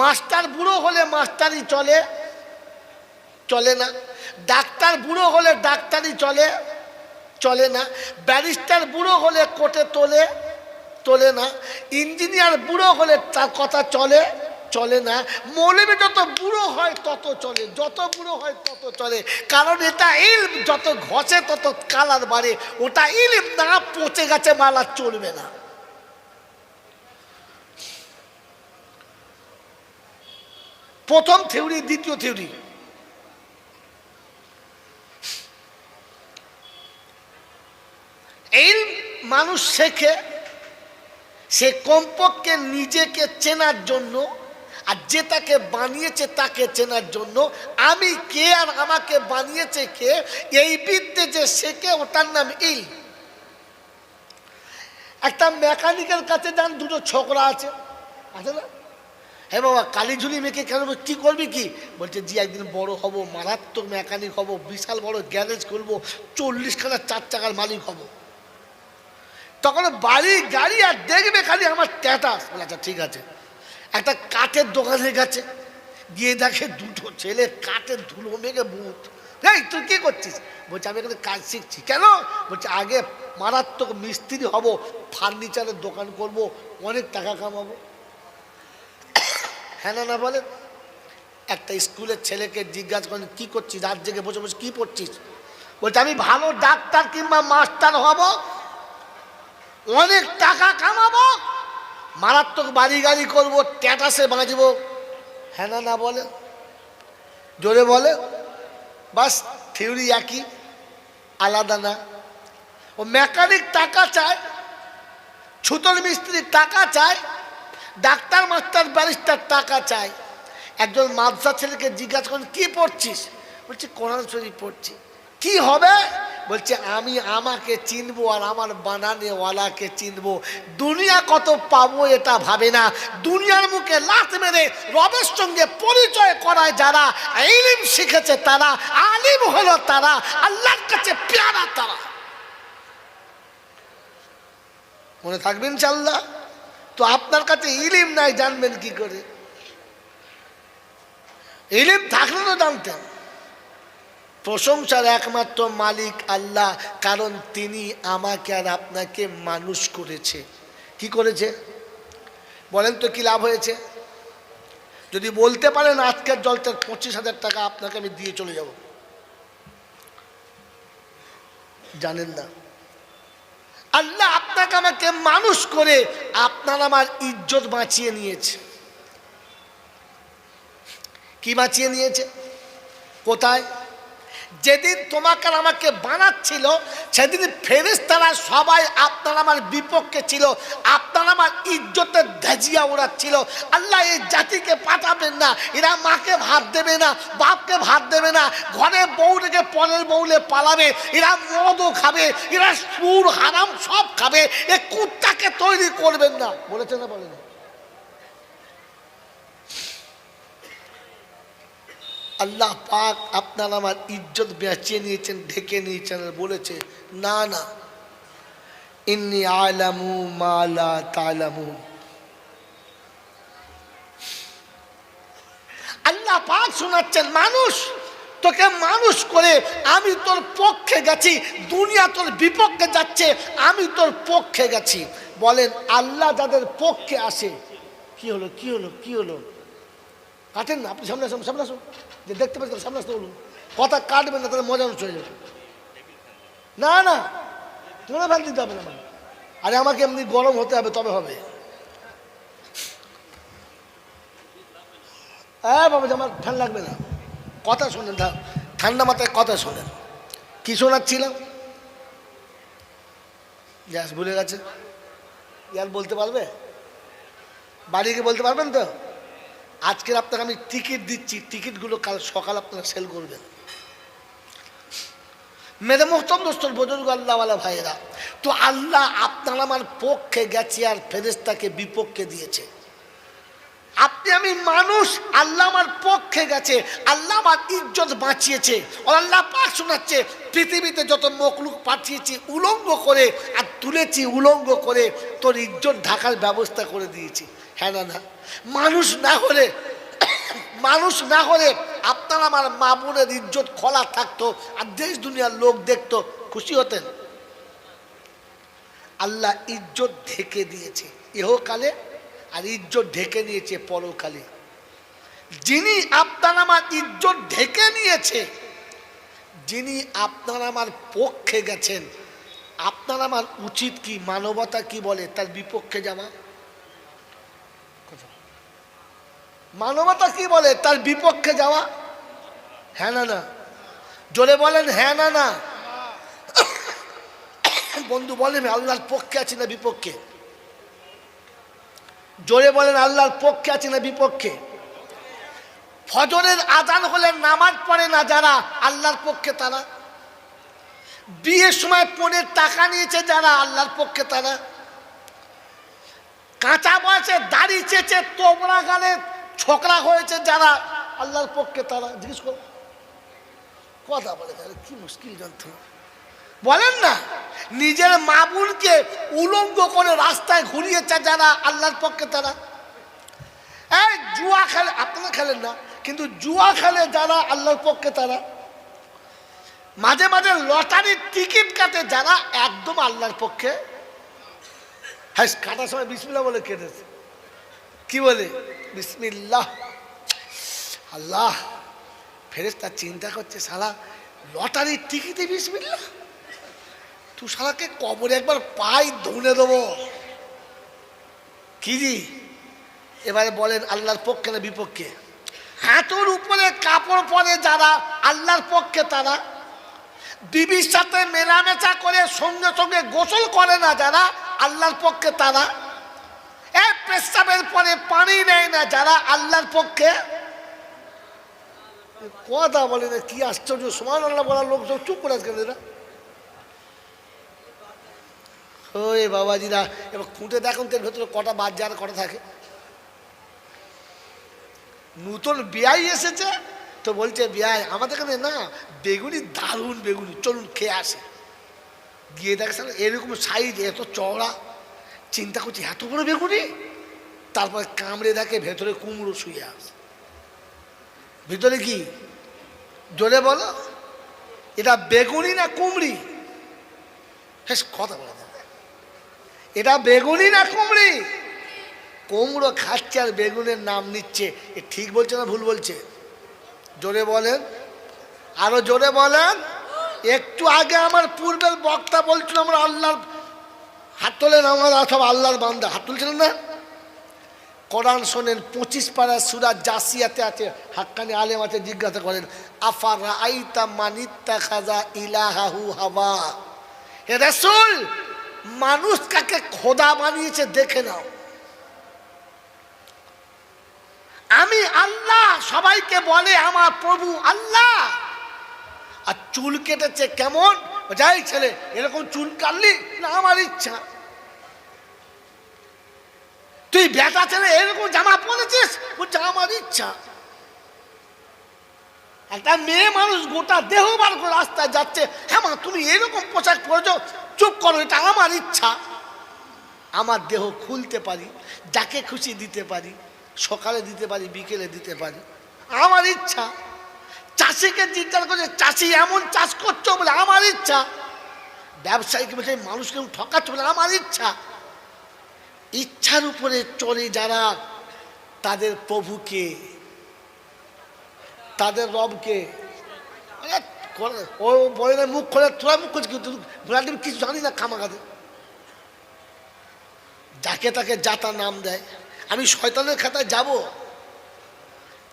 Master বুড়ো হলে মাস্টারই চলে, চলে না। ডাক্তার বুড়ো হলে ডাক্তারই চলে, চলে না। ব্যারিস্টার বুড়ো হলে কোর্টে তোলে, তোলে না। ইঞ্জিনিয়ার বুড়ো হলে তার কথা চলে, চলে না। মৌলবি যত বুড়ো হয় তত চলে, যত বুড়ো হয় তত চলে, কারণ এটা ইলম, যত ঘষে তত কালার বাড়ে। ওটা ইলম না, পচে গেছে মালা চলবে না। প্রথম থিওরি, দ্বিতীয় থিওরি। এই মানুষ শেখে সে কমপক্ষে নিজেকে চেনার জন্য, আর যে তাকে বানিয়েছে তাকে চেনার জন্য। আমি কে আর আমাকে বানিয়েছে কে, এই বিদ্যে যে শেখে ওটার নাম ইলম। একটা মেকানিকের কাছে যান, দুটো ছোকরা আছে, আছে না? হ্যাঁ বাবা, কালী ঝুলি মেখে কেন, কী করবি কি? বলছে জি একদিন বড় হব, মারাত্মক মেকানিক হব, বিশাল বড় গ্যারেজ খুলবো, 40খানা 4 চাকার মালিক হব। তখন বাড়ি গাড়ি আর দেখবে খালি আমার স্ট্যাটাস। বলে আচ্ছা ঠিক আছে। একটা কাঠের দোকানে গেছে, গিয়ে দেখে দুটো ছেলে কাঠের ধুলো মেঘে বুথ। এই তুই কী করছিস? বলছে আমি এখানে কাজ শিখছি। কেন? বলছে আগে মারাত্মক মিস্ত্রি হব, ফার্নিচারের দোকান করব, অনেক টাকা কামাবো। হ্যাঁ না বলেন? একটা স্কুলের ছেলেকে জিজ্ঞাসা করেন কী করছিস, রাত জেগে বসে বসে কী পড়ছিস? বলছে আমি ভালো ডাক্তার কিংবা মাস্টার হব, অনেক টাকা কামাবো, মারাত্মক বাড়ি গাড়ি করবো, স্ট্যাটাসে বাঁচবো। হ্যাঁ না বলে? জোরে বলে। বাস থিওরি একই, আলাদা না। ও মেকানিক টাকা চায়, ছুতোর মিস্ত্রি টাকা চায়, ডাক্তার মাস্টার ব্যারিস্টার টাকা চায়। একজন মাদ্রাসা ছেলেকে জিজ্ঞাসা করেন কী পড়ছিস? বলছে কোরআন শরীফ পড়ছি। কি হবে? বলছে আমি আমাকে চিনবো আর আমার বানানেওয়ালাকে চিনবো। দুনিয়া কত পাবো এটা ভাবে না, দুনিয়ার মুখে লাত মেরে রবের সঙ্গে পরিচয় করায় যারা, ইলম শিখেছে তারা, আলিম হলো তারা, আল্লাহর কাছে পেয়ারা তারা। মনে থাকবেন ইনশাআল্লাহ। তো আপনার কাছে ইলম নাই, জানবেন কি করে? ইলম থাকলে তো জানতেন। প্রশংসার একমাত্র মালিক আল্লাহ, কারণ তিনি আমাকে আর আপনাকে মানুষ করেছে। কি করেছে বলেন তো, কি লাভ হয়েছে? যদি বলতে পারেন আজকের জলটার 25,000 টাকা আপনাকে আমি দিয়ে চলে যাব, জানেন না আল্লাহ আপনাকে আমাকে মানুষ করে আপনার আমার ইজ্জত বাঁচিয়ে নিয়েছে। কি বাঁচিয়ে নিয়েছে? কোথায়? যেদিন তোমাকে আর আমাকে বানাচ্ছিল সেদিন ফেরেশতারা সবাই আপনার আমার বিপক্ষে ছিল, আপনার আমার ইজ্জতের ধাজিয়া উড়াচ্ছিল। আল্লাহ এই জাতিকে পাঠাবেন না, এরা মাকে ভাত দেবে না, বাপকে ভাত দেবে না, ঘরে বউ রেখে পরের বউলে পালাবে, এরা মদও খাবে, এরা সুর হারাম সব খাবে, এ কুত্তাকে তৈরি করবেন না। বলেছে না বলেন? আল্লাহ পাক আপনার আমার ইজ্জত বেঁচিয়ে নিয়েছেন, ঢেকে নিয়েছেন, বলেছে না না, ইন্নী আ'লামু মা লা তা'লামুন। আল্লাহ পাক শোনাচ্ছেন, মানুষ তোকে মানুষ করে আমি তোর পক্ষে গেছি, দুনিয়া তোর বিপক্ষে যাচ্ছে, আমি তোর পক্ষে গেছি। বলেন আল্লাহ যাদের পক্ষে আসে কি হলো? কি হলো? কি হলো? কাটেন না, আপনি সামনে আসুন, সামনে আসুন, যে দেখতে পাচ্ছেন সামনে আসতে বলুন। কথা কাটবেন না, তাহলে মজা নষ্ট হয়ে যাবে। না না, তোমরা ফেল দিতে হবে না, মানে আরে আমাকে এমনি গরম হতে হবে, তবে হবে। হ্যাঁ বাবা, আমার ঠান্ডা লাগবে না, কথা শোনেন, ঠান্ডা মাথায় কথা শোনেন। কি শোনাচ্ছিলাম? গ্যাস ভুলে গেছে, ইয়ার বলতে পারবে? বাড়ি গিয়ে বলতে পারবেন তো? আজকের আপনাকে আমি টিকিট দিচ্ছি, টিকিটগুলো কাল সকাল আপনারা সেল করবেন। মেরে মোহতম দোস্তর বুজুর্গ আল্লাহওয়ালা ভাইয়েরা, তো আল্লাহ আপনার আমার পক্ষে গেছে আর ফেরেশতাকে বিপক্ষে দিয়েছে। আপনি আমি মানুষ, আল্লাহ আমার পক্ষে গেছে, আল্লাহ আমার ইজ্জত বাঁচিয়েছে। আল্লাহ পাক শোনাচ্ছে, পৃথিবীতে যত মখলুক পাঠিয়েছি উলঙ্গ করে আর তুলেছি উলঙ্গ করে, তোর ইজ্জত ঢাকার ব্যবস্থা করে দিয়েছি। হ্যাঁ না? মানুষ না হলে মানুষ না হলে আপনার আমার মা বোনের ইজ্জত খোলা থাকতো আর দেশ দুনিয়ার লোক দেখতো, খুশি হতেন? আল্লাহ ইজ্জত ঢেকে দিয়েছে ইহকালে আর ইজ্জত ঢেকে নিয়েছে পরকালে। যিনি আপনার আমার ইজ্জত ঢেকে নিয়েছে, যিনি আপনার আমার পক্ষে গেছেন, আপনার আমার উচিত কি, মানবতা কি বলে তার বিপক্ষে যাওয়া? মানবতা কি বলে তার বিপক্ষে যাওয়া? হ্যাঁ না না? জোরে বলেন হ্যাঁ না না? বন্ধু বলেন আল্লাহর পক্ষে আছি না বিপক্ষে? জোরে বলেন আল্লাহর পক্ষে আছি না বিপক্ষে? ফজরের আজান হলে নামাজ পড়ে না যারা, আল্লাহর পক্ষে তারা। বিয়ের সময় পণের টাকা নিয়েছে যারা, আল্লাহর পক্ষে তারা। কাঁচা বয়সে দাড়ি চেঁচে তোমরা গালে ছোকরা হয়েছে যারা, আল্লাহর পক্ষে তারা। জিজ্ঞেস করো, কথা বলে কি মুশকিল যন্ত্র বলেন না? নিজের মা বোনকে উলঙ্গ করে রাস্তায় ঘুরিয়েছে যারা, আল্লাহর পক্ষে তারা। এই জুয়া খেলে, আপনারা খেলেন না কিন্তু জুয়া খেলে যারা, আল্লাহর পক্ষে তারা। মাঝে মাঝে লটারির টিকিট কাটে যারা, একদম আল্লাহর পক্ষে। হ্যাঁ, কাটার সময় বিসমিল্লাহ বলে কেটেছে। কি বলে? বিসমিল্লাহ। আল্লাহ, ফেরেশতা চিন্তা করছে শালা লটারির টিকিটে বিসমিল্লাহ, তুই শালাকে কবরে একবার পাই ধুনে দেবো কি জি? এবারে বলেন আল্লাহর পক্ষে না বিপক্ষে? হাঁটুর উপরে কাপড় পরে যারা, আল্লাহর পক্ষে তারা। বিবির সাথে মেলামেশা করে সঙ্গে সঙ্গে গোসল করে না যারা, আল্লাহর পক্ষে তারা। পেশাবের পরে পানি নেয় না যারা, আল্লাহর পক্ষে। কথা বলে না, কি আশ্চর্য! সুবহানাল্লাহ বলার লোক সব চুপ করে আজকাল এরা। ওই বাবাজিরা এবার খুঁটে দেখুন তো ভেতরে কটা বাদ যার কটা থাকে। নতুন বিয়াই এসেছে তো বলছে বিয়াই আমাদের এখানে না বেগুনি দারুণ বেগুনি, চলুন খেয়ে আসে। গিয়ে দেখে এরকম সাইজ, এত চওড়া। চিন্তা করছি এত বড় বেগুনি। তারপরে কামড়ে দেখে ভেতরে কুমড়ো শুয়ে আছে। ভিতরে কি? জোরে বলো, এটা বেগুনি না কুমড়ি? হ্যাঁ, কথা বলে এটা বেগুনি না কুমড়ি? কুমড়ো খাচ্ছে আর বেগুনের নাম নিচ্ছে। এ ঠিক বলছে না ভুল বলছে? জোরে বলেন, আরো জোরে বলেন। একটু আগে আমার পূর্বের বক্তা বলছিল আমরা আল্লাহর, হাত তোলেন আমরা সব আল্লাহর বান্দা, হাত তুলছিলেন না? কোরআন শোনেন, 25 পারা সূরা জাসিয়াতে আছে। হাক্কানি আলেম আছে, জিজ্ঞাসা করেন আফারাআইতা মানিত্তাখাযা ইলাহাহু হাওয়া। হে রাসূল, মানুষ কাকে খোদা বানিয়েছে দেখে নাও। আমি আল্লাহ, সবাইকে বলে আমার প্রভু আল্লাহ। আর চুল কেটেছে কেমন? যাই ছেলে এরকম চুল কাটলি না, আমার ইচ্ছা। তুই বেটা ছেলে এরকম জামা পরেছিস, বলছে আমার ইচ্ছা। একটা মেয়ে মানুষ গোটা দেহ বার করে রাস্তায় যাচ্ছে, হ্যাঁ মা তুমি এরকম পোশাক পরেছো, চুপ করো, এটা আমার ইচ্ছা। আমার দেহ খুলতে পারি, যাকে খুশি দিতে পারি, সকালে দিতে পারি, বিকেলে দিতে পারি, আমার ইচ্ছা। চাষিকে জিজ্ঞাসা করছে চাষি এমন চাষ করছো বলে আমার ইচ্ছা। ব্যবসায়ীকে বলছে মানুষকে ঠকাচ্ছ বলে আমার ইচ্ছা। ইচ্ছার উপরে চলে যারা, তাদের প্রভুকে, তাদের রবকে। ও বলে না মুখ খোলে, তোরা মুখ করছিস কিন্তু কিছু জানি না খামাখাতে। যাকে তাকে যাতা নাম দেয়। আমি শয়তানের খাতায় যাব?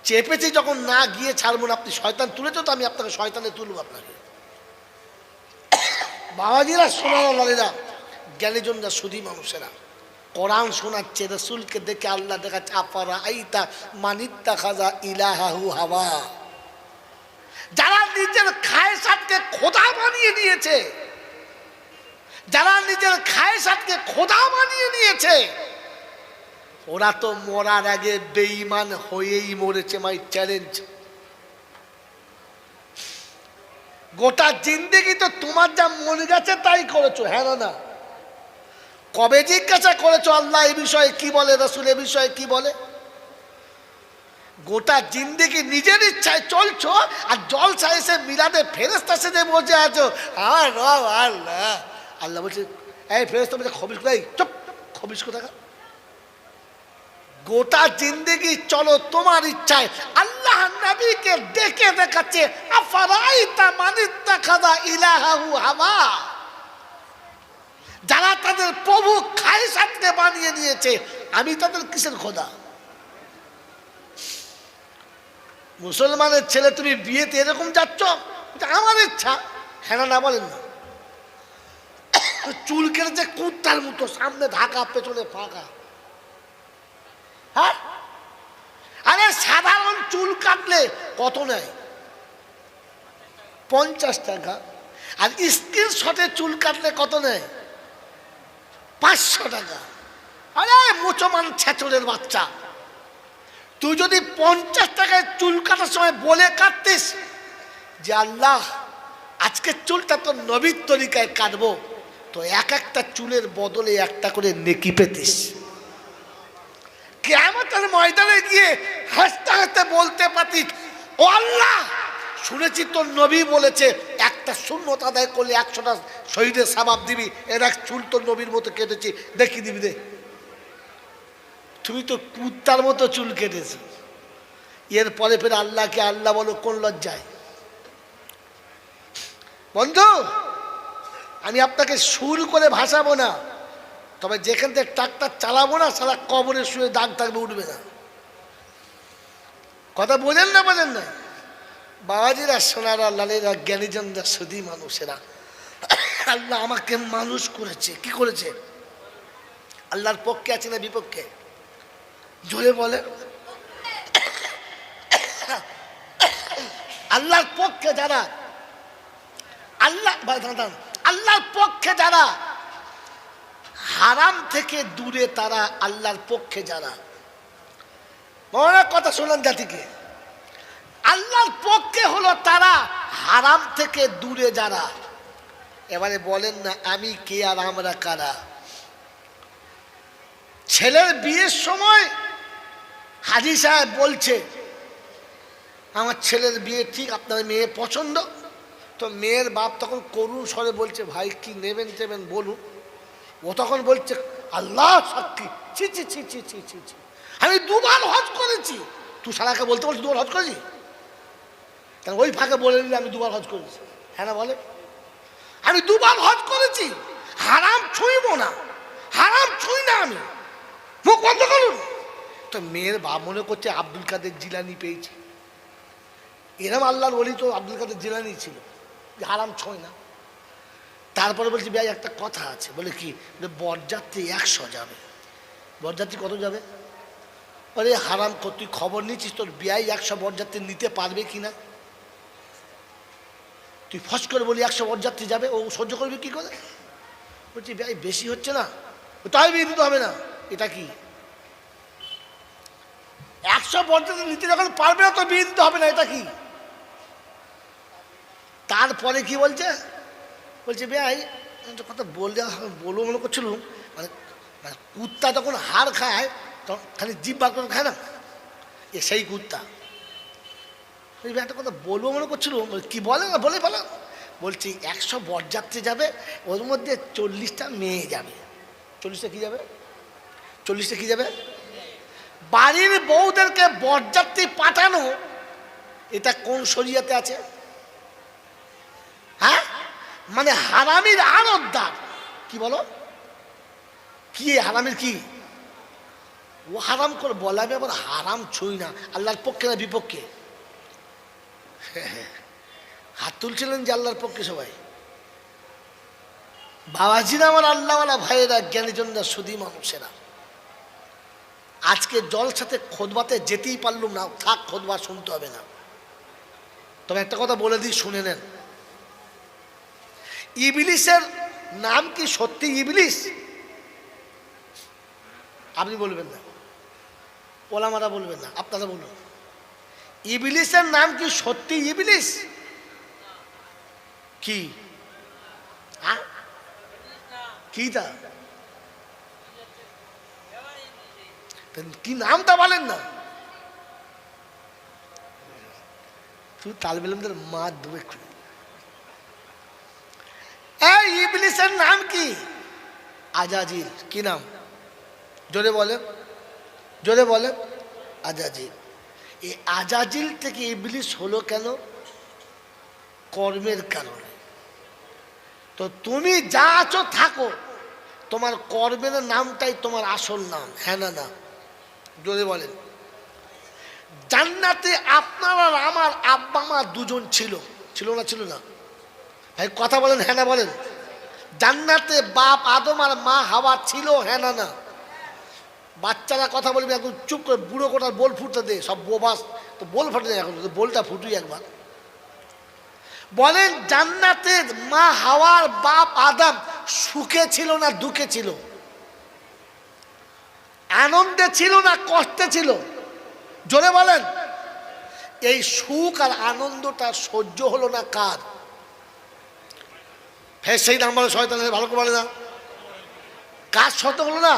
চেপেছি যখন, না গিয়ে ছাড়বো না। আপনি শয়তান তুলেছ তো আমি আপনাকে শয়তানে তুলব আপনাকে। বাবাজিরা, সোনারা, জ্ঞানীজনরা, সুধী মানুষেরা, কোরআন শোনাচ্ছে, রসুলকে দেখে আল্লাহ দেখাচ্ছে আফারাআইতা মানিত্তাখাযা ইলাহাহু হাওয়া। যারা নিজের খায়সাতকে খোদা বানিয়ে নিয়েছে, যারা নিজের খায়সাতকে খোদা বানিয়ে নিয়েছে, ওরা তো মরার আগে বেঈমান হয়েই মরেছে। My challenge. গোটা জিন্দেগি তো তোমার যা মনে গেছে তাই করেছো, হ্যাঁ না? কবে জিজ্ঞাসা করেছো আল্লাহ এ বিষয়ে কি বলে, রসুল এ বিষয়ে কি বলে? গোটা জিন্দেগি নিজের ইচ্ছায় চলছো, আর জলসা এসে মিলাদে ফেরেশতা সেজে বসে আছো। আমার রব আল্লাহ। আল্লাহ বলছে, এই ফেরেশতা বলছে খবিস কোথায়, চুপ, খবিস কোথায়। গোটা জিন্দেগি চলো তোমার ইচ্ছায়। আল্লাহ নবীকে ডেকে দেখাচ্ছে, আফারাইতা মানিত্তাখাযা ইলাহাহু হাওয়া। যারা তাদের প্রভু খায়সাতকে বানিয়ে নিয়েছে, আমি তাদের কিসের খোদা? মুসলমানের ছেলে তুমি বিয়েতে এরকম যাচ্ছ, আমার ইচ্ছা। হ্যাঁ না বলেন না? চুল কেটেছে কুত্তার মতো, সামনে ঢাকা পেছনে ফাঁকা। হ্যাঁ, আরে সাধারণ চুল কাটলে কত নেয়? 50 টাকা। আর স্ক্রিনশটে চুল কাটলে কত নেয়? 500 টাকা। আরে মুসলমান ছেচরের বাচ্চা, তুই যদি 50 টাকায় চুল কাটার সময় বলে কাটতিস যে আল্লাহ আজকে চুলটা তো নবীর তরিকায় কাটবো, তো এক একটা চুলের বদলে একটা করে নেকি পেতিস। কিয়ামতের ময়দানে গিয়ে হাসতে হাসতে বলতে পারতিস, ও আল্লাহ শুনেছি তোর নবী বলেছে একটা সুন্নত আদায় করলে 100টা শহীদের সওয়াব দিবি, এর এক চুল তোর নবীর মতো কেটেছি, দেখি দিবি দে। তুমি তো কুত্তার মতো চুল কেটেছ। এরপরে ফের আল্লাহকে আল্লাহ বলো কোন লজ্জায়? বন্ধু, আমি আপনাকে সুর করে ভাসাবো না, তবে যেখান থেকে ট্রাক্টর চালাবো না সারা কবরে শুয়ে দাগ থাকবে, উঠবে না। কথা বোঝেন না? বোঝেন না? বাবাজিরা, সোনারা, লালেরা, জ্ঞানীজনরা, সুধী মানুষেরা, আল্লাহ আমাকে মানুষ করেছে। কি করেছে? আল্লাহর পক্ষে আছে না বিপক্ষে? জোরে বলে। আল্লাহর পক্ষে যারা, আল্লাহর পক্ষে যারা, হারাম থেকে দূরে তারা আল্লাহর পক্ষে যারা। মনে কথা শোনান জাতিকে, আল্লাহর পক্ষে হলো তারা হারাম থেকে দূরে যারা। এবারে বলেন না আমি কে আর আমরা কারা? ছেলের বিয়ের সময় হাজী সাহেব বলছে আমার ছেলের বিয়ে ঠিক, আপনার মেয়ে পছন্দ। তো মেয়ের বাপ তখন করুণ স্বরে বলছে, ভাই কি নেবেন টেবেন বলুন। ও তখন বলছে, আল্লাহ সাক্ষী, ছি ছি ছি ছি ছি ছি ছি, আমি 2 বার হজ করেছি। তুই সারাকে বলতে বলছি 2 বার হজ করেছি? কারণ ওই ফাঁকে বলে নিলে আমি 2 বার হজ করেছি। হ্যাঁ না বলে? আমি 2 বার হজ করেছি, হারাম ছুঁইব না, হারাম ছুঁই না আমি, মুখ বন্ধ করুন। তো মেয়ের বাপ মনে করছে আব্দুল কাদের জিলানি পেয়েছি। এরম আল্লাহর ওলি তো আব্দুল কাদের জিলানি ছিল, যে হারাম ছয় না। তারপরে বলছি ভাই একটা কথা আছে। বলে কি? বরযাত্রী 100 যাবে। বরযাত্রী কত যাবে? আরে হারাম, তুই খবর নিচ্ছিস তোর বিয়াই 100 বরযাত্রী নিতে পারবে কিনা? তুই ফস করে বলি 100 বরযাত্রী যাবে, ও সহ্য করবে কি করে? বলছি ভাই বেশি হচ্ছে না, তাই বিয়ে দিতে হবে না। এটা কি? 100 বরযাত্রী নিতে যখন পারবে না তো বিয়ে দিতে হবে না, এটা কি? তারপরে কি বলছে? বলছে ভাই একটা কথা বলবো মনে করছিল, মানে কুত্তা যখন হাড় খায় তখন খালি জিভ বার করে খায় না, এ সেই কুত্তা। একটা কথা বলবো মনে করছিল, কি বলে না বলে বলো। বলছি 100 বরযাত্রী যাবে, ওর মধ্যে 40টা মেয়ে যাবে। 40টা কি যাবে? 40টা কি যাবে? বাড়ির বউদেরকে বরযাত্রী পাঠানো, এটা কোন শরিয়াতে আছে? হ্যাঁ, মানে হারামির আরোদ্দার। কি বলো? কি হারামির কি? ও হারাম করে বলে, আমি আবার হারাম ছুঁই না। আল্লাহর পক্ষে না বিপক্ষে? হাত তুলছিলেন যে আল্লাহর পক্ষে সবাই। বাবাজিরা, আমার আল্লাহওয়ালা ভাইয়েরা, জ্ঞানীজনরা, সুধী মানুষেরা, আজকে জলসাতে খোদবাতে যেতেই পারলুম না, থাক খোদবা শুনতে হবে না। তবে একটা কথা বলে দিই, শুনে নেন। ইবলিসের নাম কি সত্যি ইবলিস? আপনি বলবেন না, ওলামারা বলবেন না, আপনারা বলুন। ইবলিসের নাম কি সত্যি ইবলিস? কি? কি তা? কি নামটা বলেন না? তুই তালবেলমদের মা দেবে। এই ইবলিসের নাম কি? আজাজিল। কি নাম? জোরে বলে, জোরে বলে। আজাজিল। এই আজাজিল থেকে ইবলিস হলো কেন? কর্মের কারণে। তো তুমি যা আছো থাকো, তোমার কর্মের নামটাই তোমার আসল নাম, হ্যাঁ না না? জোরে বলেন। জান্নাতে আপনার আর আমার আব্বা মা দুজন ছিল, ছিল না? ছিল না ভাই? কথা বলেন, হ্যাঁ না বলেন। জান্নাতে বাপ আদম আর মা হাওয়া ছিল, হ্যাঁ না না? বাচ্চারা কথা বলবে, এখন চুপ করে, বুড়ো কোটার বোল ফুটতে দে, সব বোবাস তো বোল ফাটে না, এখন বোলটা ফুটুই একবার। বলেন জান্নাতে মা হাওয়ার বাপ আদম সুখে ছিল না দুঃখে ছিল? আনন্দে ছিল না কষ্টে ছিল? জোরে বলেন। এই সুখ আর আনন্দটা সহ্য হলো না কার? ফের সেই নাম্বার শয়তানের, ভালো করে বলে না। কার সহ্য হলো না?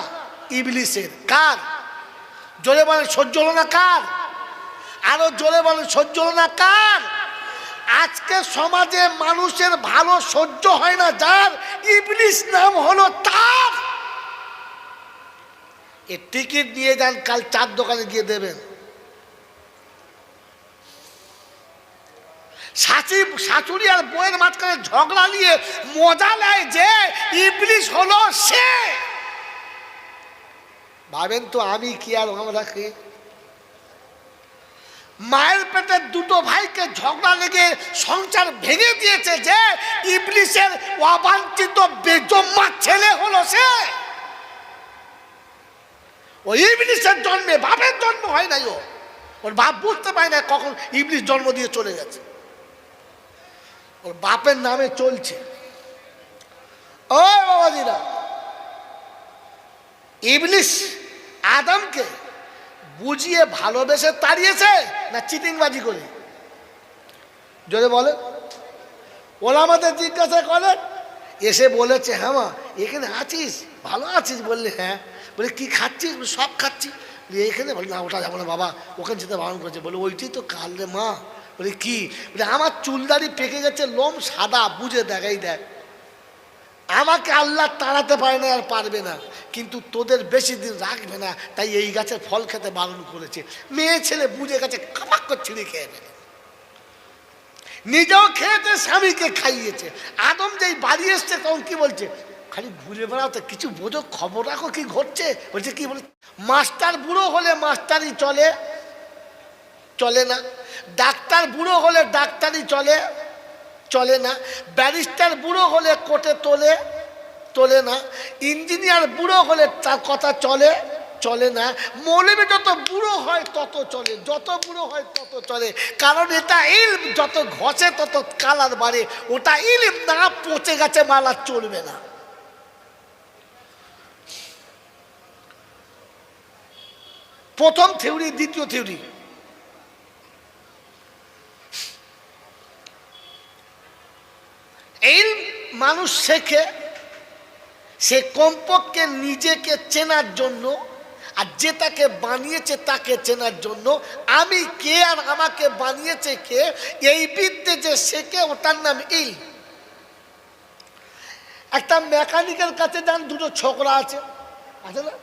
ইবলিসের। কার? জোরে বলেন, সহ্য হলো না কার? আরো জোরে বলেন, সহ্য হলো না কার? আজকে সমাজে মানুষের ভালো সহ্য হয় না যার, ইবলিস নাম হলো তার। এ টিকিট নিয়ে যান, কাল চার দোকানে গিয়ে দেবেন। শাশুড়ি আর বউয়ের মাঝখানে ঝগড়া নিয়ে মজা নেয় যে ইবলিস হলো সে। ভাবেন তো আমি কি আর আমরা কি? মায়ের পেটে দুটো ভাইকে ঝগড়া লেগে সংসার ভেঙে দিয়েছে যে ইবলিসের অবাঞ্ছিত বেজম্মা ছেলে হলো সে। ওই ইবলিসের জন্মে বাপের জন্ম হয় নাই। ওর বাপ বুঝতে পারে না কখন ইবলিস জন্ম দিয়ে চলে গেছে, ওর বাপের নামে চলছে। ও বাবাজিরা, ইবলিস আদমকে বুঝিয়ে ভালোবেসে তাড়িয়েছে না চিটিংবাজি করে? জোরে বলে। ওরা আমাদের জিজ্ঞাসা করে, এসে বলেছে হ্যাঁ মা এখানে আছিস, ভালো আছিস? বললে হ্যাঁ। বলে কি খাচ্ছিস? সব খাচ্ছি। এখানে বলে না, ওটা যাবো না বাবা, ওখানে যেতে বারণ করেছে। বলে ওইটাই তো কাল রে মা। বলে কি? বলে আমার চুলদারি পেকে গেছে, লোম সাদা, বুঝে দেখাই দেখ। আমাকে আল্লাহ তাড়াতে পারে না আর পারবে না, কিন্তু তোদের বেশি দিন রাখবে না, তাই এই গাছের ফল খেতে বারণ করেছে। মেয়ে ছেলে বুঝে গেছে, কাপাক করে ছিঁড়ে খেয়ে নেবে। নিজেও খেয়েছে, স্বামীকে খাইয়েছে। আদম যেই বাড়ি এসছে তখন কি বলছে? খালি ঘুরে বেড়াতে, কিছু বোঝো, খবর রাখো কি ঘটছে। বলছে কি? বলে মাস্টার বুড়ো হলে মাস্টারি চলে, চলে না। ডাক্তার বুড়ো হলে ডাক্তারি চলে, চলে না। ব্যারিস্টার বুড়ো হলে কোর্টে তোলে, তোলে না। ইঞ্জিনিয়ার বুড়ো হলে তার কথা চলে, চলে না। মৌলবি যত বুড়ো হয় তত চলে, যত বুড়ো হয় তত চলে, কারণ এটা ইলম, যত ঘষে তত কালার বাড়ে। ওটা ইলম না, পচে গেছে মালা চলবে না। প্রথম থিওরি, দ্বিতীয় থিওরি। এই মানুষ শেখে সে কমপক্ষে নিজেকে চেনার জন্য, আর যে তাকে বানিয়েছে তাকে চেনার জন্য। আমি কে আর আমাকে বানিয়েছে কে, এই বিদ্যে যে শেখে ওটার নাম ইলম। একটা মেকানিকের কাছে যান, দুটো ছোকরা আছে, আছে না?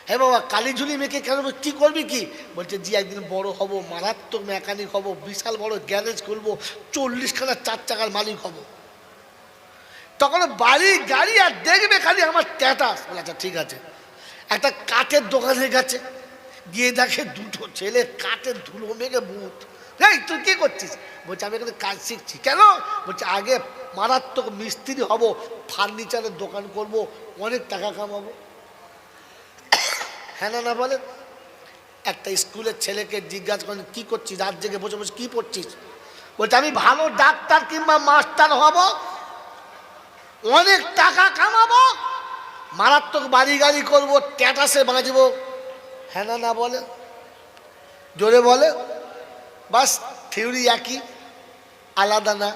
হ্যাঁ বাবা, কালি ঝুলি মেখে কেন, কি করবি কি? বলছে জি একদিন বড় হব, মারাত্মক মেকানিক হব, বিশাল বড় গ্যারেজ খুলবো, 40খানা 4 চাকার মালিক হব। তখন বাড়ি গাড়ি আর দেখবে খালি আমার স্ট্যাটাস। বলে আচ্ছা ঠিক আছে। একটা কাঠের দোকানে গেছে, গিয়ে দেখে দুটো ছেলে কাঠের ধুলো মেঘে বুথ। এই তুই কি করছিস? বলছে আমি এখানে কাজ শিখছি। কেন? বলছে আগে মারাত্মক মিস্ত্রি হব, ফার্নিচারের দোকান করব, অনেক টাকা কামাবো। হ্যাঁ না না বলেন। একটা স্কুলের ছেলেকে জিজ্ঞাসা করেন কি করছিস, রাত জেগে বসে বসে কি পড়ছিস? বলছে আমি ভালো ডাক্তার কিংবা মাস্টার হব, অনেক টাকা কামাবো, মারাত্মক বাড়ি গাড়ি করবো, ট্যাটাসে বাঁচবো। হ্যাঁ না না বলে, জোরে বলে। বাস থিওরি একই, আলাদা না।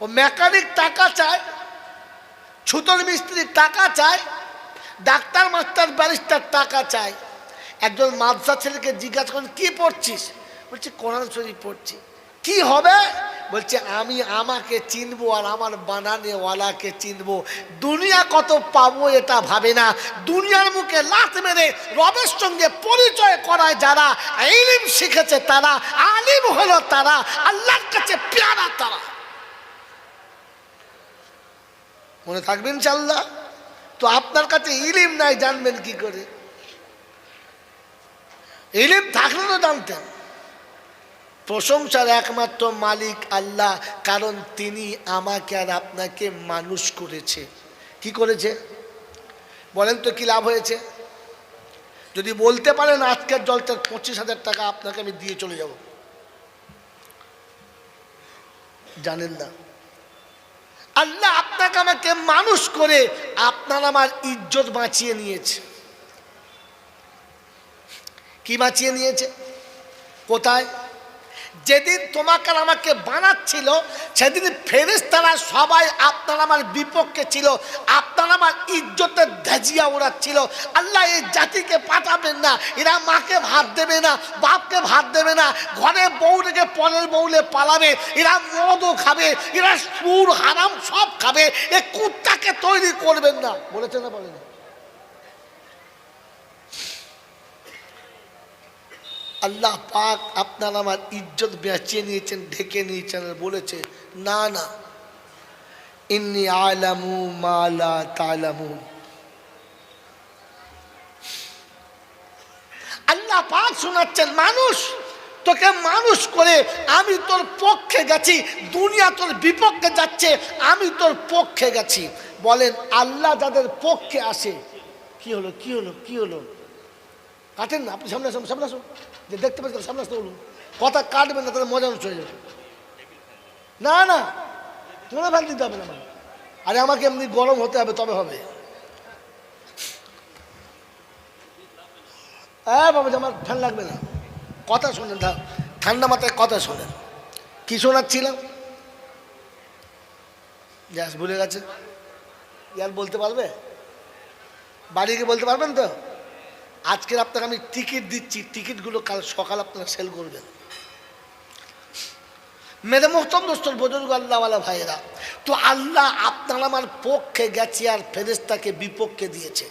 ও মেকানিক টাকা চায়, ছুতোর মিস্ত্রি টাকা চায়, ডাক্তার মাস্টার ব্যারিস্টার টাকা চায়। একজন মাদ্রাসা ছেলেকে জিজ্ঞাসা করেন কি পড়ছিস? বলছি কোরআন শরীফ পড়ছি। কি হবে? বলছে আমি আমাকে চিনবো আর আমার বানানেওয়ালাকে চিনবো। দুনিয়া কত পাবো এটা ভাবে না, দুনিয়ার মুখে লাত মেরে রবের সঙ্গে পরিচয় করায় যারা, ইলম শিখেছে তারা, আলিম হলো তারা, আল্লাহর কাছে পেয়ারা তারা। মনে থাকবেন ইনশাআল্লাহ। তো আপনার কাছে ইলম নাই, জানবেন কি করে? ইলম থাকলে তো জানতেন। প্রশংসার একমাত্র মালিক আল্লাহ, কারণ তিনি আমাকে আর আপনাকে মানুষ করেছে। কি করেছে বলেন তো, কি লাভ হয়েছে? যদি বলতে পারেন আজকের জলটার 25,000 টাকা আপনাকে আমি দিয়ে চলে যাব, জানেন না আল্লাহ আপনাকে আমাকে মানুষ করে আপনার আমার ইজ্জত বাঁচিয়ে নিয়েছে। কি বাঁচিয়ে নিয়েছে? কোথায়? যেদিন তোমাকে আর আমাকে বানাচ্ছিল সেদিন ফেরেশতারা সবাই আপনার আমার বিপক্ষে ছিল, আপনার আমার ইজ্জতের ধাজিয়া ওড়াচ্ছিল। আল্লাহ এই জাতিকে পাঠাবেন না, এরা মাকে ভাত দেবে না, বাপকে ভাত দেবে না, ঘরে বউ রেখে পরের বউলে পালাবে, এরা মদও খাবে, এরা সুর হারাম সব খাবে, এ কুত্তাকে তৈরি করবেন না। বলেছে না বলেন? আল্লাহ পাক আপনার আমার ইজ্জত বেঁচিয়ে নিয়েছেন, ঢেকে নিয়েছেন, বলেছে না না, ইন্নী আলামু মা লা তা'লামুন। আল্লাহ পাক শোনাচ্ছেন, মানুষ তোকে মানুষ করে আমি তোর পক্ষে গেছি, দুনিয়া তোর বিপক্ষে যাচ্ছে, আমি তোর পক্ষে গেছি। বলেন আল্লাহ যাদের পক্ষে আসে, কি হলো কি হলো কি হলো? কাটেন না, আপনি সামনে আসুন, সামনে আসুন, যে দেখতে পাচ্ছেন সামনে আসতে বলুন। কথা কাটবেন না, তাহলে মজা নষ্ট হয়ে যাবে। না না, তোমরা ফ্যান দিতে হবে না, আরে আমাকে এমনি গরম হতে হবে, তবে হবে। হ্যাঁ বাবা, আমার ঠান্ডা লাগবে না, কথা শোনেন, ঠান্ডা মাথায় কথা শোনেন। কি শোনাচ্ছিলাম? গ্যাস ভুলে গেছে, ইয়ার বলতে পারবে? বাড়ি গিয়ে বলতে পারবেন তো? আজকের আপনাকে আমি টিকিট দিচ্ছি, টিকিটগুলো কাল সকাল আপনারা সেল করবেন। মেরে মোহতম দোস্তর বুজুর্গ আল্লাহওয়ালা ভাইয়েরা, তো আল্লাহ আপনার আমার পক্ষে গেছে আর ফেরেশতাকে বিপক্ষে দিয়েছে।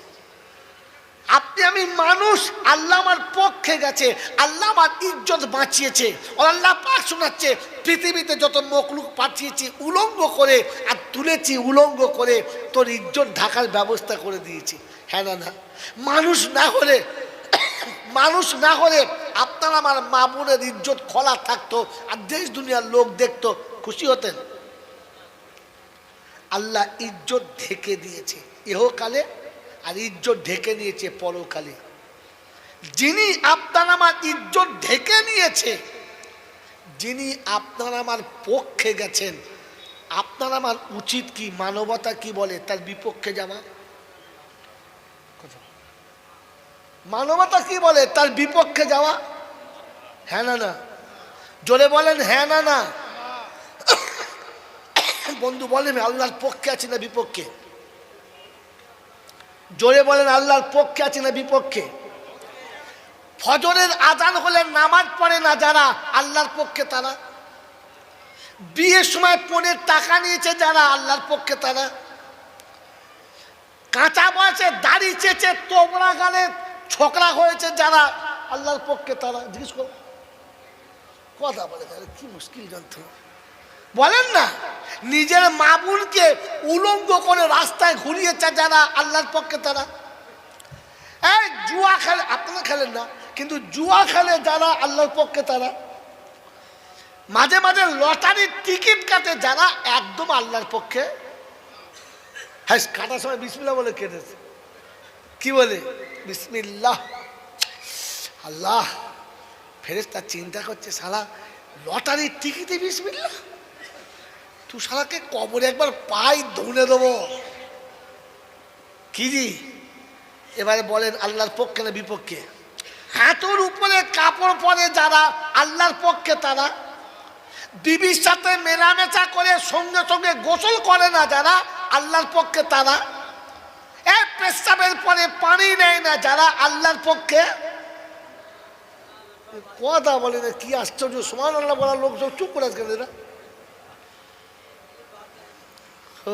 আপনি আমি মানুষ, আল্লাহ আমার পক্ষে গেছে, আল্লাহ আমার ইজ্জত বাঁচিয়েছে। আল্লাহ পাক শোনাচ্ছে, পৃথিবীতে যত মখলুক পাঠিয়েছি উলঙ্গ করে আর তুলেছি উলঙ্গ করে, তোর ইজ্জত ঢাকার ব্যবস্থা করে দিয়েছি। হ্যাঁ না না? মানুষ না হলে আপনার আমার মা বোনের ইজ্জত খোলা থাকতো আর দেশ দুনিয়ার লোক দেখতো, খুশি হতেন। আল্লাহ ইজ্জত ঢেকে দিয়েছে ইহকালে, আর ইজ্জত ঢেকে নিয়েছে পরকালে। যিনি আপনার আমার ইজ্জত ঢেকে নিয়েছে, যিনি আপনার আমার পক্ষে গেছেন, আপনার আমার উচিত কি, মানবতা কি বলে, তার বিপক্ষে যাওয়া? মানবতা কি বলে, তার বিপক্ষে যাওয়া? হ্যাঁ না না? জোরে বলেন হ্যাঁ না না? বন্ধু বলেন আল্লাহর পক্ষে আছি না বিপক্ষে? জোরে বলেন আল্লাহর পক্ষে আছি না বিপক্ষে? ফজরের আজান হলে নামাজ পড়ে না যারা, আল্লাহর পক্ষে তারা। বিয়ের সময় পণের টাকা নিয়েছে যারা, আল্লাহর পক্ষে তারা। কাঁচা বয়সে দাড়ি চেঁচে তোমরা গালে ছোকরা হয়েছে যারা, আল্লাহর পক্ষে তারা। জিজ্ঞেস করো, কথা বলে কি মুশকিল যন্ত্র। বলেন না, নিজের মা বোনকে উলঙ্গ করে রাস্তায় ঘুরিয়েছে যারা, আল্লাহর পক্ষে তারা। এই জুয়া খেলে, আপনারা খেলেন না কিন্তু জুয়া খেলে যারা, আল্লাহর পক্ষে তারা। মাঝে মাঝে লটারির টিকিট কাটে যারা, একদম আল্লাহর পক্ষে। হ্যাঁ, কাটার সময় বিসমিল্লাহ বলে কেটেছে। কি বলে? বিসমিল্লাহ। আল্লাহ, ফেরেশতা চিন্তা করছে, শালা লটারির টিকিটে বিসমিল্লাহ, তুই শালাকে কবরে একবার পাই ধুনে দেবো। কি জি? এবারে বলেন আল্লাহর পক্ষে না বিপক্ষে? হাঁটুর উপরে কাপড় পরে যারা, আল্লাহর পক্ষে তারা। বিবির সাথে মেলামেশা করে সঙ্গে সঙ্গে গোসল করে না যারা, আল্লাহর পক্ষে তারা। পেশাবের পরে পানি নেয় না যারা, আল্লাহর পক্ষে। কথা বলে না, কি আশ্চর্য, সুবহানাল্লাহ বলার লোক সব চুপ করে আজকে না।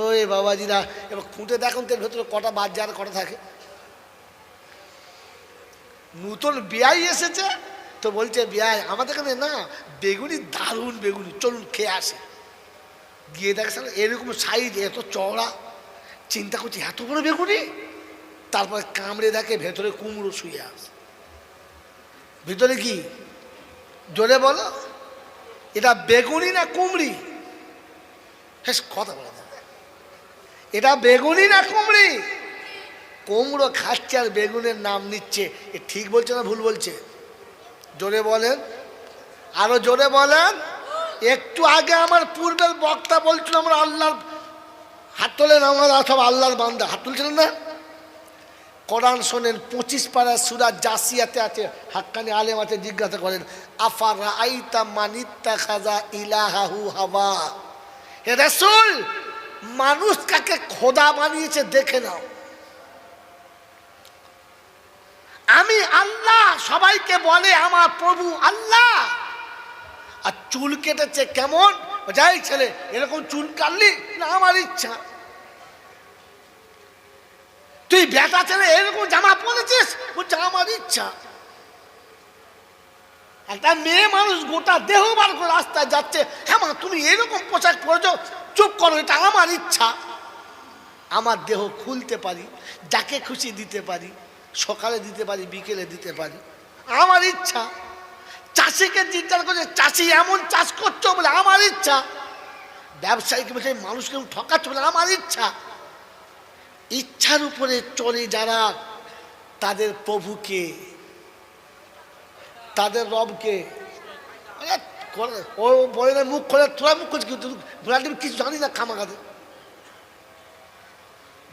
ওই বাবাজিরা এবার খুঁটে দেখুন তো এর ভেতরে কটা বাদ যার কটা থাকে। নতুন বিয়াই এসেছে তো বলছে বিয়াই আমাদের এখানে না বেগুনি দারুণ বেগুনি, চলুন খেয়ে আসে। গিয়ে দেখে এরকম সাইজ, এত চওড়া, চিন্তা করছি এত বড় বেগুনি। তারপরে কামড়ে দেখে ভেতরে কুমড়ো শুয়ে আছে। ভিতরে কি জোরে বলো, এটা বেগুনি না কুমড়ি? হ্যাঁ কথা বলে, এটা বেগুনি না কুমড়ি? কুমড়ো খাচ্ছে আর বেগুনের নাম নিচ্ছে, এ ঠিক বলছে না ভুল বলছে? জোরে বলেন, আরো জোরে বলেন। একটু আগে আমার পূর্বের বক্তা বলছিল আমরা আল্লাহর, হাত তোলেন, আমরা সব আল্লাহর বান্দা, হাত তুলছিলেন না? কোরআন শোনেন 25 পারা সূরা জাসিয়াতে আছে, হাক্কানি আলেম আছে, জিজ্ঞাসা করেন আফারাআইতা মানিত্তাখাযা ইলাহাহু হাওয়া। হে রাসূল, মানুষ কাকে খোদা বানিয়েছে দেখে নাও। আমি আল্লাহ, সবাইকে বলে আমার প্রভু আল্লাহ, আর চুল কেটেছে কেমন? যাই ছেলে এরকম চুল কাটলি না, আমার ইচ্ছা। তুই বেটা ছেলে এরকম জামা পরেছিস, বলছে আমার ইচ্ছা। একটা মেয়ে মানুষ গোটা দেহ বার করে রাস্তায় যাচ্ছে, হ্যাঁ মা তুমি এরকম পোশাক পরেছো, চুপ করো, এটা আমার ইচ্ছা। আমার দেহ খুলতে পারি, যাকে খুশি দিতে পারি, সকালে দিতে পারি, বিকেলে দিতে পারি, আমার ইচ্ছা। চাষিকে জিজ্ঞাসা করছে চাষি এমন চাষ করছো বলে আমার ইচ্ছা। ব্যবসায়ীকে বলছে মানুষকে ঠকাচ্ছ বলে আমার ইচ্ছা। ইচ্ছার উপরে চলে যারা, তাদের প্রভুকে, তাদের রবকে ও বলে না মুখ খোলে, তোরা মুখ করছিস কিছু জানি না খামাখাতে,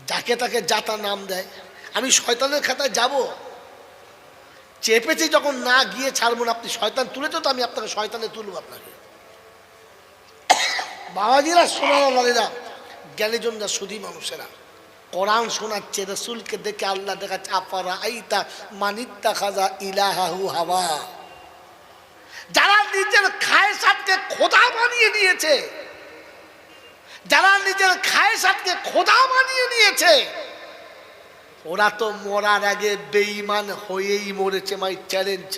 যাকে তাকে যাতা নাম দেয়। আমি শয়তানের খাতায় যাব, চেপেছি যখন না গিয়ে ছাড়বো না। আপনি শয়তান তুলেছো তো আমি আপনাকে শয়তানে তুলবো আপনাকে। বাবাজিরা, সোনারা, জ্ঞানীজনরা, সুধী মানুষেরা, কোরআন শোনাচ্ছে, রসুলকে দেখে আল্লাহ দেখাচ্ছে আফারাআইতা মানিত্তাখাযা ইলাহাহু হাওয়া। যারা নিজের খায়সাতকে খোদা বানিয়ে নিয়েছে, যারা নিজের খায়সাতকে খোদা বানিয়ে নিয়েছে, ওরা তো মরার আগে বেঈমান হয়েই মরেছে। মাই চ্যালেঞ্জ,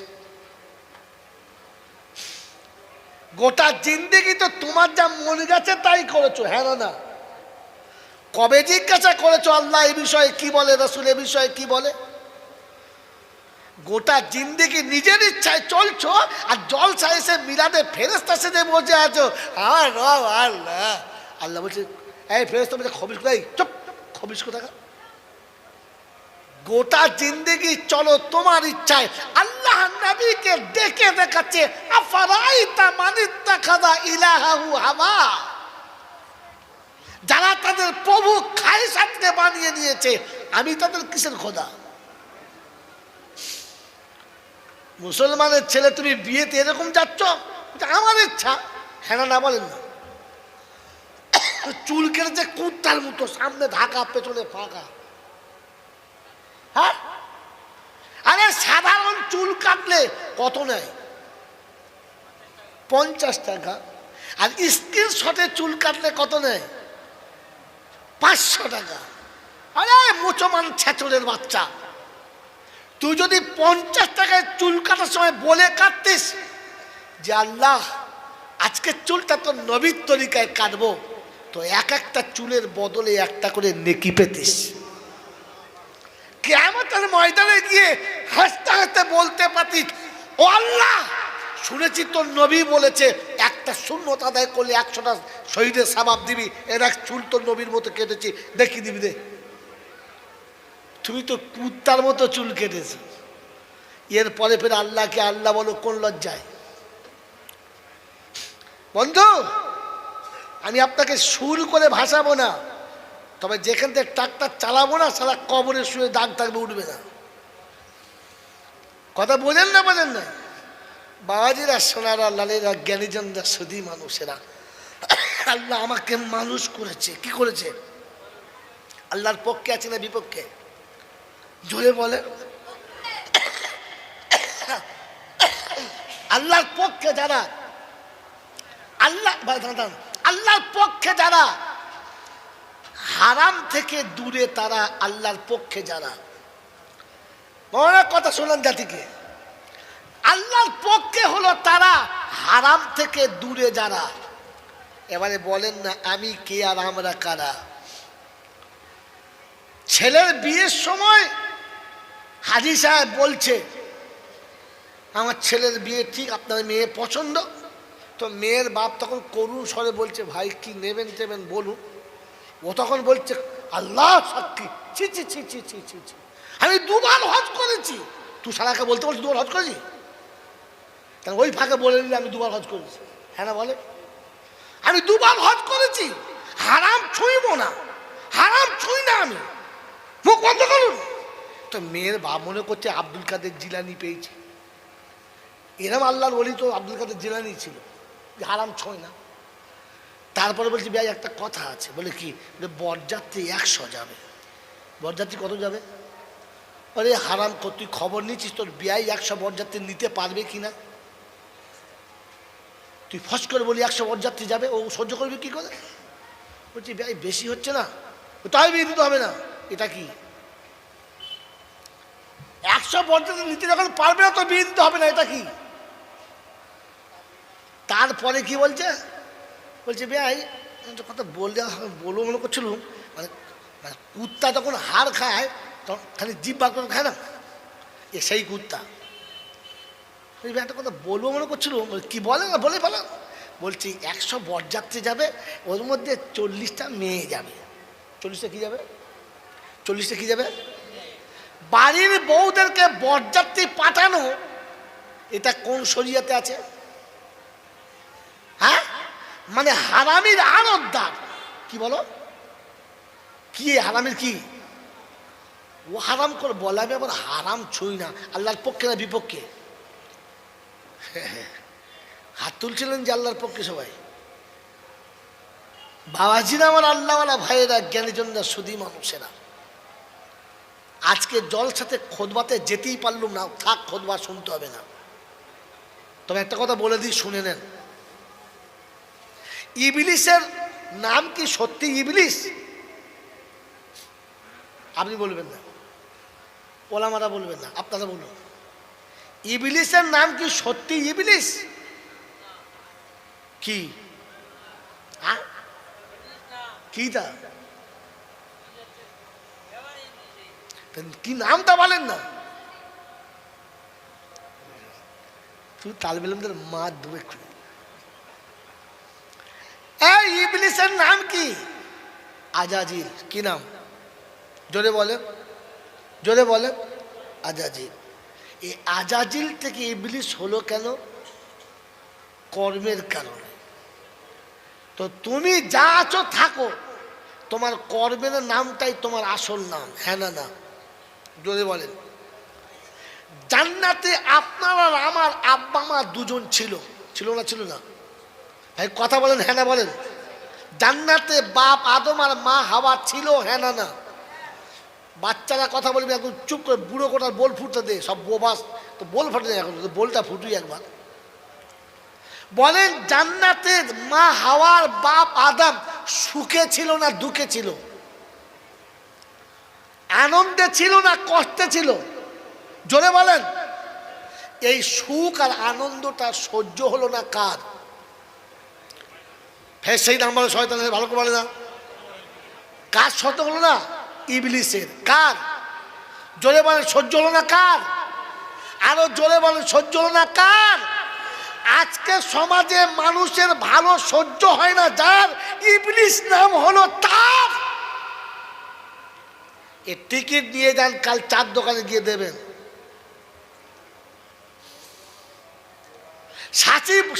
গোটা জিন্দেগি তো তোমার যা মনে গেছে তাই করেছো, হ্যাঁ না? কবে জিজ্ঞাসা করেছো আল্লাহ এ বিষয়ে কি বলে, রসুল এ বিষয়ে কি বলে? গোটা জিন্দেগি নিজের ইচ্ছায় চলছো, আর জলসা এসে মিলাদে ফেরেশতা সেজে বসে আছো। আমার রব আল্লাহ, আল্লাহ বলছে এই ফেরেশতা বলছে খবিস কোথায়, চুপ, খবিস কোথায়? গোটা জিন্দেগি চলো তোমার ইচ্ছায়। আল্লাহ নবীকে ডেকে দেখাচ্ছে আফারাআইতা মানিত্তাখাযা ইলাহাহু হাওয়া। যারা তাদের প্রভু খায়সাতকে বানিয়ে নিয়েছে, আমি তাদের কিসের খোদা? মুসলমানের ছেলে তুমি বিয়েতে এরকম যাচ্ছ, আমার ইচ্ছা, হ্যাঁ না বলেন না? চুল কেটেছে কুত্তার মতো, সামনে ঢাকা পেছনে ফাঁকা। হ্যাঁ, আরে সাধারণ চুল কাটলে কত নেয়? 50 টাকা। আর স্ক্রিনশটে চুল কাটলে কত নেয়? 500 টাকা। আরে মুসলমান ছেচড়ের বাচ্চা, তুই যদি 50 টাকায় চুল কাটার সময় বলে কাটতিস যে আল্লাহ আজকে চুলটা তো নবীর তরিকায় কাটবো, তো এক একটা চুলের বদলে একটা করে নেকি পেতিস। কিয়ামতের ময়দানে গিয়ে হাসতে হাসতে বলতে পারতিস, ও আল্লাহ শুনেছি তোর নবী বলেছে একটা সুন্নত আদায় করলে 100টা শহীদের সওয়াব দিবি, এর এক চুল তোর নবীর মতো কেটেছি, দেখি দিবি দে। তুমি তো কুত্তার মতো চুল কেটেছ। এরপরে ফের আল্লাহকে আল্লাহ বলো কোন লজ্জায়? বন্ধু, আমি আপনাকে সুর করে ভাসাবো না, তবে যেখান থেকে ট্রাক্টর চালাবো না সারা কবরে শুয়ে দাগ থাকবে, উঠবে না। কথা বোঝেন না? বোঝেন না? বাবাজিরা, সোনারা, লালেরা, জ্ঞানীজনরা, সুধী মানুষেরা, আল্লাহ আমাকে মানুষ করেছে। কি করেছে? আল্লাহর পক্ষে আছে না বিপক্ষে? জোরে বলে। আল্লাহর পক্ষে যারা আল্লাহর পক্ষে যারা, হারাম থেকে দূরে তারা আল্লাহর পক্ষে যারা। অনেক কথা শোনান জাতিকে, আল্লাহর পক্ষে হলো তারা, হারাম থেকে দূরে যারা। এবারে বলেন না আমি কে আর আমরা কারা? ছেলের বিয়ের সময় হাজী সাহেব বলছে আমার ছেলের বিয়ে ঠিক, আপনার মেয়ে পছন্দ। তো মেয়ের বাপ তখন করুণ স্বরে বলছে ভাই কি নেবেন টেবেন বলুন। ও তখন বলছে আল্লাহ সাক্ষী, ছি ছি ছি ছি ছি ছি ছি, আমি 2 বার হজ করেছি। তুই সারাকে বলতে বলছি 2 বার হজ করেছি? তাহলে ওই ফাঁকে বলে নিলে আমি 2 বার হজ করেছি। হ্যাঁ না বলে, আমি 2 বার হজ করেছি, হারাম ছুঁইব না, হারাম ছুঁই না আমি, মুখ বন্ধ করুন। তো মেয়ের বাপ মনে করছে আব্দুল কাদের জিলানি পেয়েছে। এরম আল্লাহর ওলি তো আব্দুল কাদের জিলানি ছিল, হারাম ছয় না। তারপরে বলছি ভাই একটা কথা আছে। বলে কি? বরযাত্রী 100 যাবে। বরযাত্রী কত যাবে? আরে হারাম, তুই খবর নিচ্ছিস তোর বিয়াই 100 বরযাত্রী নিতে পারবে কিনা? তুই ফস করে বলি 100 বরযাত্রী যাবে, ও সহ্য করবে কি করে? বলছি ভাই বেশি হচ্ছে না, তাই বিয়ে দিতে হবে না। এটা কি 100 বরযাত্রী নিতে যখন পারবে না তো বিয়ে দিতে হবে না, এটা কি? তারপরে কি বলছে? বলছে ভাই কথা বলবো মনে করছিলাম, মানে কুত্তা যখন হাড় খায় তখন খালি জিভ বার করে খায় না, এ সেই কুত্তা। একটা কথা বলবো মনে করছিলাম, কি বলে না বলে ফেলো। বলছি 100 বরযাত্রী যাবে, ওর মধ্যে 40টা মেয়ে যাবে। 40টা কি যাবে? 40টা কি যাবে? বাড়ির বউদেরকে বরযাত্রী পাঠানো, এটা কোন শরিয়াতে আছে? হ্যাঁ, মানে হারামির আনন্দার। কি বলো? কি হারামির কি? ও হারাম করে বলে, আমি আবার হারাম ছুঁই না। আল্লাহর পক্ষে না বিপক্ষে? হাত তুলছিলেন যে আল্লাহর পক্ষে সবাই। বাবাজিরা আমার আল্লাহওয়ালা ভাইয়েরা, জ্ঞানীজনরা, সুধী মানুষেরা, আজকে জলসাতে খোদবাতে যেতেই পারলুম না, থাক খোদবা শুনতে হবে না। তবে একটা কথা বলে দিই, শুনে নেন। ইবলিসের নাম কি সত্যি ইবলিস? আপনি বলবেন না, ওলামারা বলবেন না, আপনারা বলুন। ইবলিসের নাম কি সত্যি ইবলিস? কি কি তা কি নামটা বলেন না? তুই তালবেলমদের মা ধুয়ে খুলে। এই ইবলিসের নাম কি? আজাজিল। কি নাম? জোরে বলে, জোরে বলে। আজাজিল। এই আজাজিল থেকে ইবলিস হলো কেন? কর্মের কারণে। তো তুমি যা আছো থাকো, তোমার কর্মের নামটাই তোমার আসল নাম। হ্যাঁ না না? জোরে বলেন। জান্নাতে আপনার আর আমার আব্বা মা দুজন ছিল, ছিল না? ছিল না ভাই? কথা বলেন, হ্যাঁ না বলেন। জান্নাতে বাপ আদম আর মা হাওয়া ছিল, হ্যাঁ না না? বাচ্চারা কথা বলবে এখন চুপ করে, বুড়ো কোটার বোল ফুটতে দে, সব বোবাস তো বোল ফাটে এখন, বোলটা ফুটুই একবার। বলেন জান্নাতে মা হাওয়ার বাপ আদম সুখে ছিল না দুঃখে ছিল? আনন্দে ছিল না কষ্টে ছিল? জোরে বলেন। এই সুখ আর আনন্দটা সহ্য হলো না কার? ফের সেই নাম বলে শয়তানের, ভালো করে বলে না। কার সহ্য হলো না? ইবলিসের। কার? জোরে বলেন সহ্য হলো না কার? আরো জোরে বলেন সহ্য হলো না কার? আজকে সমাজে মানুষের ভালো সহ্য হয় না যার, ইবলিস নাম হলো তার। এ টিকিট নিয়ে যান, কাল 4 দোকানে গিয়ে দেবেন।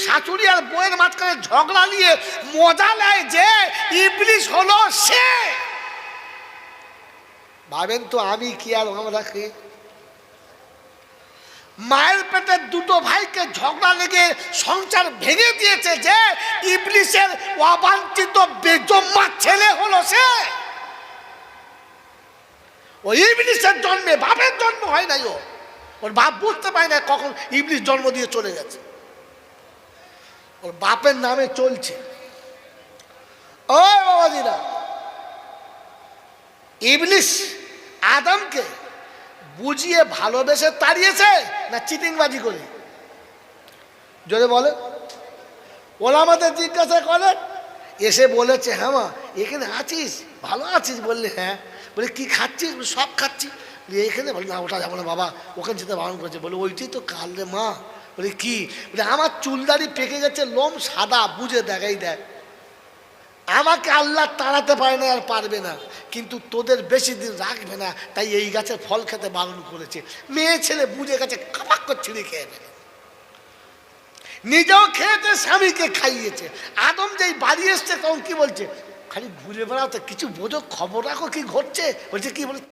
শাশুড়ি আর বউয়ের মাঝখানে ঝগড়া নিয়ে মজা নেয় যে ইবলিস হলো সে। ভাবেন তো আমি কি আর আমরা কি? মায়ের পেটে 2 ভাইকে ঝগড়া লেগে সংসার ভেঙে দিয়েছে যে ইবলিসের অবাঞ্ছিত বেজম্মা ছেলে হলো সে। ওই ইবলিসের জন্মে বাপের জন্ম হয় নাই। ওর বাপ বুঝতে পারে না কখন ইবলিস জন্ম দিয়ে চলে গেছে। ওর বাপের নামে চলছে। ও বাবাজিরা, ইবলিশ আদমকে বুঝিয়ে ভালোবেসে তাড়িয়েছে না চিটিংবাজি করে? জোরে বলে। ওলামাদের জিজ্ঞাসা করে, এসে বলেছে হ্যাঁ মা এখানে আছিস, ভালো আছিস? বললে হ্যাঁ। বলে কি খাচ্ছিস? সব খাচ্ছি। এখানে বলে না ওটা যাবো না বাবা, ওখানে যেতে বারণ করেছে। বলে ওইটাই তো কাল রে মা। বলে কি? বলে আমার চুলদারি পেকে গেছে, লোম সাদা, বুঝে দেখাই দেখ। আমাকে আল্লাহ তাড়াতে পারে না আর পারবে না, কিন্তু তোদের বেশি দিন রাখবে না, তাই এই গাছের ফল খেতে বারণ করেছে। মেয়ে ছেলে বুঝে গেছে, কাপাক করে ছিঁড়ে খেয়ে নেবে। নিজেও খেয়েছে, স্বামীকে খাইয়েছে। আদম যেই বাড়ি এসছে তখন কি বলছে? খালি ঘুরে বেড়াও তো, কিছু বোঝো, খবর রাখো কি ঘটছে। বলছে কি? বলে